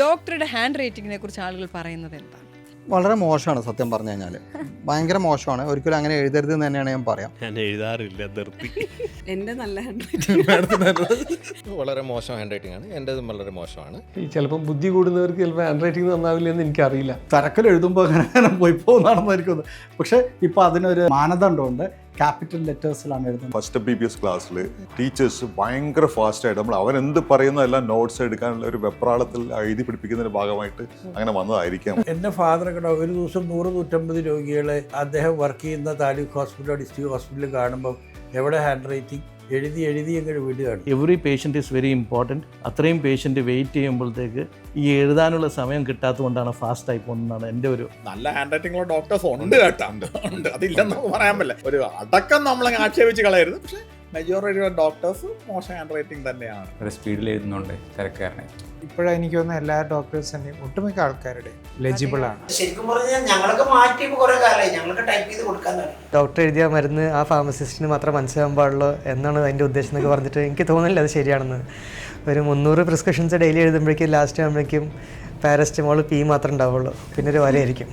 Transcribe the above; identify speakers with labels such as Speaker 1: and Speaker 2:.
Speaker 1: ഡോക്ടറുടെ ഹാൻഡ് റൈറ്റിങ്ങിനെ കുറിച്ച് ആളുകൾ പറയുന്നത് എന്താണ്?
Speaker 2: വളരെ മോശമാണ് സത്യം പറഞ്ഞു കഴിഞ്ഞാൽ. ഭയങ്കര മോശമാണ്. ഒരിക്കലും അങ്ങനെ എഴുതരുത് എന്ന് തന്നെയാണ് ഞാൻ പറയാം.
Speaker 3: ഞാൻ എഴുതാറില്ല, നിർത്തി.
Speaker 4: എൻ്റെ നല്ല ഹാൻഡ് റൈറ്റിംഗ്
Speaker 5: വളരെ മോശം ഹാൻഡ് റൈറ്റിംഗ് ആണ്. എൻ്റെതും വളരെ മോശമാണ്.
Speaker 6: ചിലപ്പോൾ ബുദ്ധി കൂടുന്നവർക്ക് ചിലപ്പോൾ ഹാൻഡ് റൈറ്റിംഗ് നന്നാവില്ല എന്ന് എനിക്കറിയില്ല.
Speaker 2: തരക്കൽ എഴുതുമ്പോൾ അങ്ങനെ പോയി പോകുന്നതാണെന്നായിരിക്കും. പക്ഷേ ഇപ്പോൾ അതിനൊരു മാനദണ്ഡമുണ്ട്. ക്യാപിറ്റൽ ലെറ്റേഴ്സിലാണ് എഴുതുന്നത്.
Speaker 7: ഫസ്റ്റ് BBS ക്ലാസ്സിൽ ടീച്ചേഴ്സ് ഭയങ്കര ഫാസ്റ്റായിട്ട് നമ്മൾ അവൻ എന്ത് പറയുന്ന എല്ലാം നോട്ട്സ് എടുക്കാനുള്ള ഒരു വെപ്രാളത്തിൽ എഴുതി പിടിപ്പിക്കുന്നതിൻ്റെ ഭാഗമായിട്ട് അങ്ങനെ വന്നതായിരിക്കാം.
Speaker 8: എൻ്റെ ഫാദറൊക്കെ ഒരു ദിവസം 100-150 രോഗികളെ അദ്ദേഹം വർക്ക് ചെയ്യുന്ന താലൂക്ക് ഹോസ്പിറ്റലോ ഡിസ്ട്രിക്ട് ഹോസ്പിറ്റലിൽ കാണുമ്പോൾ എവിടെ ഹാൻഡ് റൈറ്റിംഗ് എഴുതി എങ്ങനെ വിടുകയാണ്.
Speaker 9: Every patient is very important. അത്രയും പേഷ്യൻ്റ് വെയിറ്റ് ചെയ്യുമ്പോഴത്തേക്ക് ഈ എഴുതാനുള്ള സമയം കിട്ടാത്തതുകൊണ്ടാണ് ഫാസ്റ്റായി പോകുന്നതാണ് എൻ്റെ ഒരു.
Speaker 10: നല്ല ഹാൻഡ് റൈറ്റിംഗുള്ള ഡോക്ടേഴ്സ് ഉണ്ട് കേട്ടോ, ഉണ്ട്, അതില്ലെന്ന് നമുക്ക് പറയാൻ പറ്റില്ല. ഒരു അടക്കം നമ്മളങ്ങ് ആക്ഷേപിച്ച് കളയരുത്. പക്ഷേ മെജോറിറ്റി ഡോക്ടേഴ്സ് മോശം ഹാൻഡ് റൈറ്റിംഗ് തന്നെയാണ്.
Speaker 11: ഒരു സ്പീഡിൽ എഴുതുന്നുണ്ട് തിരക്കാരനെ.
Speaker 12: ഇപ്പോഴാണ് എനിക്ക് തോന്നുന്നത് എല്ലാ ഡോക്ടേഴ്സിൻ്റെയും ഒട്ടുമിക്ക ആൾക്കാരുടെ ലെജിബിൾ ആണ്.
Speaker 13: ശരിക്കും പറഞ്ഞാൽ ഞങ്ങളൊക്കെ മാറ്റിയപ്പോൾ കുറേ കാലമായി ഞങ്ങളൊക്കെ ടൈപ്പ് ചെയ്ത് കൊടുക്കാനാണ്.
Speaker 14: ഡോക്ടർ എഴുതിയ മരുന്ന് ആ ഫാർമസിസ്റ്റിന് മാത്രം മനസ്സിലാകാൻ പാടുള്ളൂ എന്നാണ് അതിൻ്റെ ഉദ്ദേശം എന്നൊക്കെ പറഞ്ഞിട്ട് എനിക്ക് തോന്നുന്നില്ല അത് ശരിയാണെന്ന്. ഒരു 300 പ്രിസ്ക്രിപ്ഷൻസ് ഡെയിലി എഴുതുമ്പോഴേക്കും ലാസ്റ്റ് ആകുമ്പോഴേക്കും പാരസ്റ്റമോൾ P മാത്രമേ ഉണ്ടാവുള്ളൂ, പിന്നെ ഒരു വരയായിരിക്കും.